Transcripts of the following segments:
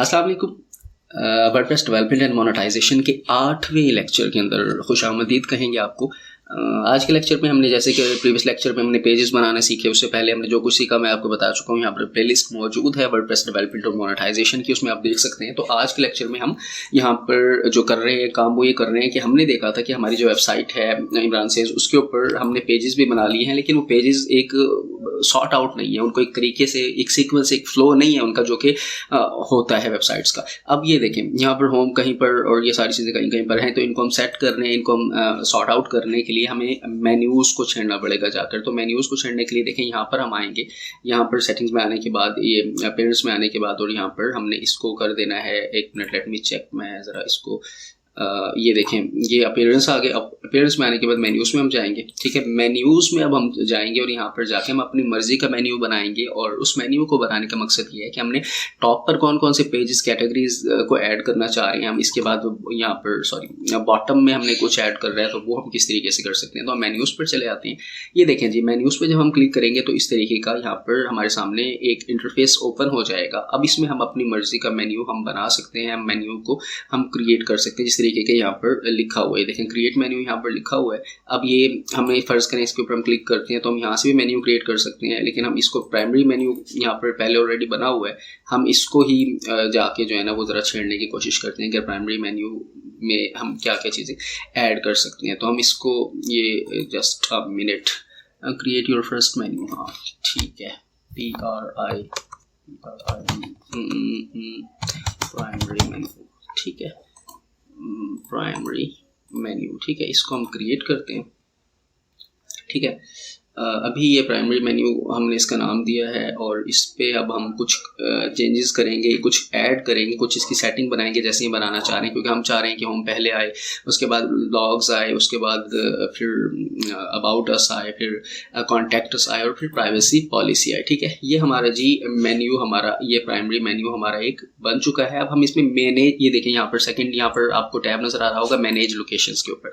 अस्सलाम वालेकुम। WordPress development and monetization के 8वें लेक्चर के अंदर खुशामदीद कहेंगे आपको। आज के लेक्चर में हमने, जैसे कि प्रीवियस लेक्चर में हमने पेजेस बनाना सीखे, उससे पहले हमने जो कुछ सीखा मैं आपको बता चुका हूँ। यहाँ पर प्लेलिस्ट मौजूद है वर्डप्रेस डेवलपमेंट और मोनेटाइजेशन की, उसमें आप देख सकते हैं। तो आज के लेक्चर में हम यहाँ पर जो कर रहे हैं काम वो ये कर रहे हैं कि हमने देखा था कि हमारी जो वेबसाइट है इमरान सेज, उसके ऊपर हमने पेजेस भी बना लिए हैं, लेकिन वो पेजेस एक सॉर्ट आउट नहीं है, उनको एक तरीके से एक सीक्वेंस, एक फ्लो नहीं है उनका, जो कि होता है वेबसाइट्स का। अब ये देखें, यहाँ पर होम कहीं पर और ये सारी चीज़ें कहीं कहीं पर हैं, तो इनको हम सेट कर रहे हैं, इनको हम सॉर्ट आउट करने के लिए हमें मेन्यूज़ को छेड़ना पड़ेगा जाकर। तो मेन्यूज़ को छेड़ने के लिए देखें, यहाँ पर हम आएंगे, यहाँ पर सेटिंग्स में आने के बाद, ये अपीयरेंस में आने के बाद, और यहाँ पर हमने इसको कर देना है, एक मिनट लेट मी चेक, मैं ज़रा इसको ये देखें, ये अपीयरेंस आ गया। अब अपीयरेंस में आने के बाद मेन्यूज़ में हम जाएंगे, ठीक है। मेन्यूज़ में अब हम जाएंगे और यहाँ पर जाके हम अपनी मर्जी का मेन्यू बनाएंगे। और उस मेन्यू को बनाने का मकसद ये है कि हमने टॉप पर कौन कौन से पेजेस कैटेगरीज को ऐड करना चाह रहे हैं हम, इसके बाद यहाँ पर बॉटम में हमने कुछ ऐड कर रहे हैं, तो वो हम किस तरीके से कर सकते हैं। तो हम मेन्यूज़ पर चले आते हैं। ये देखें जी, मेन्यूज़ पर जब हम क्लिक करेंगे तो इस तरीके का यहाँ पर हमारे सामने एक इंटरफेस ओपन हो जाएगा। अब इसमें हम अपनी मर्जी का मेन्यू हम बना सकते हैं, हम मेन्यू को हम क्रिएट कर सकते हैं जिस तरीके के यहाँ पर लिखा हुआ है। देखें, क्रिएट मेन्यू यहाँ पर लिखा हुआ है। अब ये हमें फर्ज करें, इसके ऊपर हम क्लिक करते हैं तो हम यहाँ से भी मेन्यू क्रिएट कर सकते हैं, लेकिन हम इसको प्राइमरी मेन्यू यहाँ पर पहले ऑलरेडी बना हुआ है, हम इसको ही जाके जो है ना वो ज़रा छेड़ने की कोशिश करते हैं कि प्राइमरी मेन्यू में हम क्या क्या चीज़ें ऐड कर सकते हैं। तो हम इसको, ये just a minute, create your first menu, हाँ ठीक है, PRI प्राइमरी मेन्यू, ठीक है, प्राइमरी मेन्यू, ठीक है। इसको हम क्रिएट करते हैं, ठीक है। अभी ये प्राइमरी मेन्यू हमने इसका नाम दिया है, और इस पे अब हम कुछ चेंजेस करेंगे, कुछ ऐड करेंगे, कुछ इसकी सेटिंग बनाएंगे जैसे ही बनाना चाह रहे हैं, क्योंकि हम चाह रहे हैं कि होम पहले आए, उसके बाद लॉग्स आए, उसके बाद फिर अबाउट अस आए, फिर कॉन्टैक्ट अस आए, और फिर प्राइवेसी पॉलिसी आए, ठीक है। ये हमारा जी मेन्यू, हमारा ये प्राइमरी मेन्यू हमारा एक बन चुका है। अब हम इसमें मैनेज, ये देखें यहाँ पर सेकंड, यहाँ पर आपको टैब नज़र आ रहा होगा मैनेज लोकेशंस के ऊपर।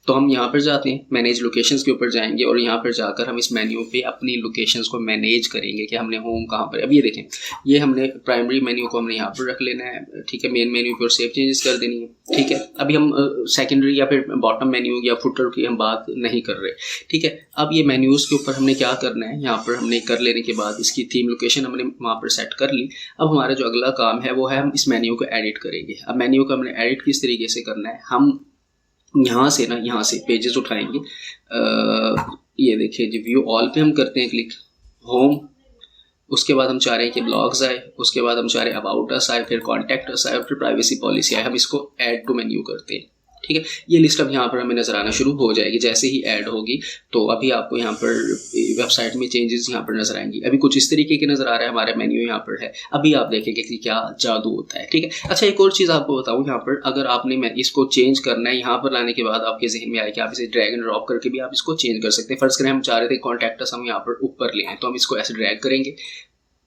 तो हम यहाँ पर जाते हैं, मैनेज लोकेशंस के ऊपर जाएंगे, और यहाँ पर जाकर हम इस मेन्यू पे अपनी लोकेशंस को मैनेज करेंगे कि हमने होम कहाँ पर। अब ये देखें, ये हमने प्राइमरी मेन्यू को हमने यहाँ पर रख लेना है, ठीक है, मेन मेन्यू पे, और सेव चेंजेस कर देनी है, ठीक है। अभी हम सेकेंडरी या फिर बॉटम मेन्यू या फुटर की हम बात नहीं कर रहे, ठीक है। अब ये मेन्यूज़ के ऊपर हमने क्या करना है, यहाँ पर हमने कर लेने के बाद इसकी थीम लोकेशन हमने वहाँ पर सेट कर ली। अब हमारा जो अगला काम है वो है हम इस मेन्यू को एडिट करेंगे। अब मेन्यू को हमने एडिट किस तरीके से करना है, हम यहाँ से ना, यहाँ से पेजेस उठाएंगे, ये देखिए जी, व्यू ऑल पे हम करते हैं क्लिक, होम, उसके बाद हम चाह रहे हैं कि ब्लॉग्स आए, उसके बाद हम चाह रहे हैं अबाउट अस आए, फिर कॉन्टैक्ट अस आए, और फिर प्राइवेसी पॉलिसी आए। हम इसको ऐड टू मेन्यू करते हैं, ठीक है। ये लिस्ट अब यहाँ पर हमें नज़र आना शुरू हो जाएगी जैसे ही ऐड होगी। तो अभी आपको यहाँ पर वेबसाइट में चेंजेस यहाँ पर नज़र आएंगी। अभी कुछ इस तरीके के नज़र आ रहा है, हमारा मेन्यू यहाँ पर है। अभी आप देखेंगे कि क्या जादू होता है, ठीक है। अच्छा, एक और चीज़ आपको बताऊँ, यहाँ पर अगर आपने इसको चेंज करना है, यहाँ पर लाने के बाद आपके जहन में आए कि आप इसे ड्रैग एंड ड्रॉप करके भी आप इसको चेंज कर सकते हैं। फर्ज करें हम चाह रहे थे कॉन्टैक्ट अस हम यहाँ पर ऊपर ले आए, तो हम इसको ऐसे ड्रैग करेंगे,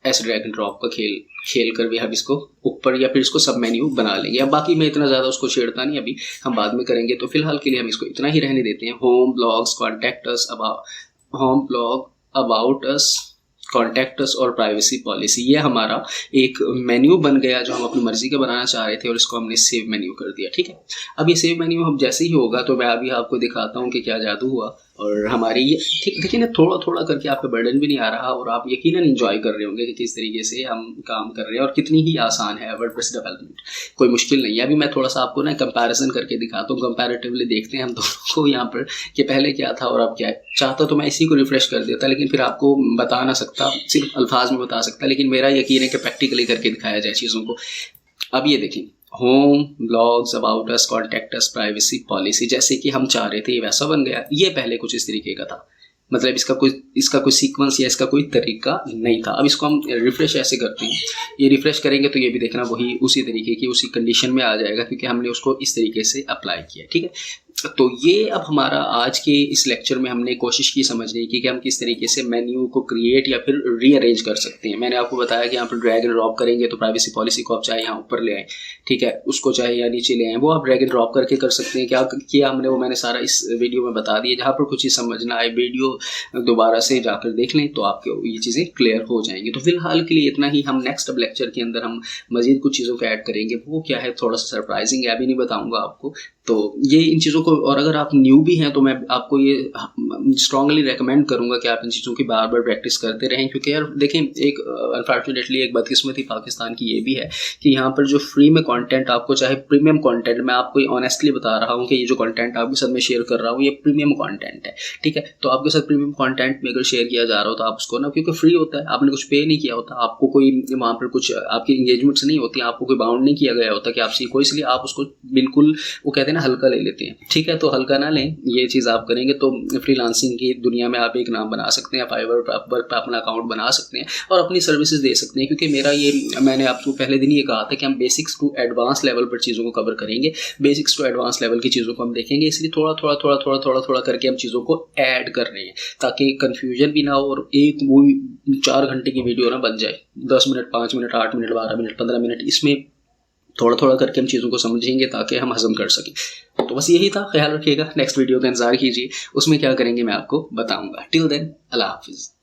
ऐसे ड्रैग एंड ड्रॉप का खेल कर भी हम इसको ऊपर या फिर इसको सब मेन्यू बना लेंगे। अब बाकी मैं इतना ज़्यादा उसको छेड़ता नहीं, अभी हम बाद में करेंगे। तो फिलहाल के लिए हम इसको इतना ही रहने देते हैं। Home, blogs, contact us, home, blog, about us, contact us और प्राइवेसी पॉलिसी, ये हमारा एक मेन्यू बन गया जो हम अपनी मर्जी का बनाना चाह रहे थे, और इसको हमने सेव मेन्यू कर दिया, ठीक है। अब ये सेव मेन्यू हम जैसे ही होगा तो मैं अभी आपको दिखाता हूँ कि क्या जादू हुआ। और हमारी ये, ठीक, देखिए ना, थोड़ा थोड़ा करके आपका बर्डन भी नहीं आ रहा, और आप यकीनन एंजॉय कर रहे होंगे कि किस तरीके से हम काम कर रहे हैं और कितनी ही आसान है वर्डप्रेस डेवलपमेंट, कोई मुश्किल नहीं है। अभी मैं थोड़ा सा आपको ना कंपैरिजन करके दिखाता हूँ, कंपैरेटिवली देखते हैं हम दोनों को यहाँ पर कि पहले क्या था और अब क्या है। चाहता तो मैं इसी को रिफ्रेश कर देता, लेकिन फिर आपको बता ना सकता, सिर्फ अल्फाज में बता सकता, लेकिन मेरा यकीन है कि प्रैक्टिकली करके दिखाया जाए चीज़ों को। अब ये देखें, home, blogs, about us, contact us, privacy policy, जैसे कि हम चाह रहे थे ये वैसा बन गया। ये पहले कुछ इस तरीके का था, मतलब इसका कोई सीक्वेंस या इसका कोई तरीका नहीं था। अब इसको हम रिफ़्रेश ऐसे करते हैं, ये रिफ़्रेश करेंगे तो ये भी देखना वही उसी तरीके की, उसी कंडीशन में आ जाएगा, क्योंकि हमने उसको इस तरीके से अप्लाई किया, ठीक है। तो ये अब हमारा आज के इस लेक्चर में हमने कोशिश की समझने की कि हम किस तरीके से मेन्यू को क्रिएट या फिर रीअरेंज कर सकते हैं। मैंने आपको बताया कि यहाँ पर ड्रैग एंड ड्रॉप करेंगे तो प्राइवेसी पॉलिसी को आप चाहे यहाँ ऊपर ले आए, ठीक है, उसको चाहे यहाँ नीचे ले आए, वो आप ड्रैग एंड ड्रॉप करके कर सकते हैं। क्या किया हमने वो मैंने सारा इस वीडियो में बता दिया। जहाँ पर कुछ चीज़ समझना आए वीडियो दोबारा से जाकर देख लें तो आपको ये चीज़ें क्लियर हो जाएंगी। तो फिलहाल के लिए इतना ही। हम नेक्स्ट अब लेक्चर के अंदर हम मजीद कुछ चीज़ों को ऐड करेंगे। वो क्या है थोड़ा सा सरप्राइजिंग है, अभी नहीं बताऊँगा आपको। तो ये इन चीज़ों को, और अगर आप न्यू भी हैं तो मैं आपको ये स्ट्रांगली रेकमेंड करूंगा कि आप इन चीज़ों की बार बार प्रैक्टिस करते रहें। क्योंकि यार देखें, एक अनफॉर्चुनेटली एक बदकिस्मती पाकिस्तान की ये भी है कि यहाँ पर जो फ्री में कंटेंट आपको, चाहे प्रीमियम कंटेंट, मैं आपको ऑनेस्टली बता रहा हूँ कि ये जो कंटेंट आपके साथ मैं शेयर कर रहा हूँ ये प्रीमियम कंटेंट है, ठीक है। तो आपके साथ प्रीमियम कंटेंट में अगर शेयर किया जा रहा हो तो आप उसको ना, क्योंकि फ्री होता है, आपने कुछ पे नहीं किया होता, आपको कोई वहाँ पर कुछ आपकी इंगेजमेंट्स नहीं होती, आपको कोई बाउंड नहीं किया गया होता कि आप सीखो, इसलिए आप उसको बिल्कुल वो कहते हैं ना हल्का ले लेते हैं, ठीक है। तो हल्का ना लें, ये चीज़ आप करेंगे तो फ्रीलांसिंग की दुनिया में आप एक नाम बना सकते हैं, फाइवर पर अपना अकाउंट बना सकते हैं और अपनी सर्विसेज दे सकते हैं। क्योंकि मेरा ये, मैंने आपको पहले दिन ये कहा था कि हम बेसिक्स टू एडवांस लेवल पर चीज़ों को कवर करेंगे, बेसिक्स टू एडवांस लेवल की चीज़ों को हम देखेंगे, इसलिए थोड़ा थोड़ा थोड़ा थोड़ा थोड़ा थोड़ा करके हम चीज़ों को ऐड कर रहे हैं ताकि कन्फ्यूजन भी ना हो और एक वो 4 घंटे की वीडियो ना बन जाए, 10 minute 5 minute 8 minute 12 minute 15 minute, इसमें थोड़ा थोड़ा करके हम चीज़ों को समझेंगे ताकि हम हजम कर सकें। तो बस यही था, ख्याल रखिएगा, नेक्स्ट वीडियो का इंतजार कीजिए, उसमें क्या करेंगे मैं आपको बताऊंगा। टिल देन, अल्लाह हाफिज़।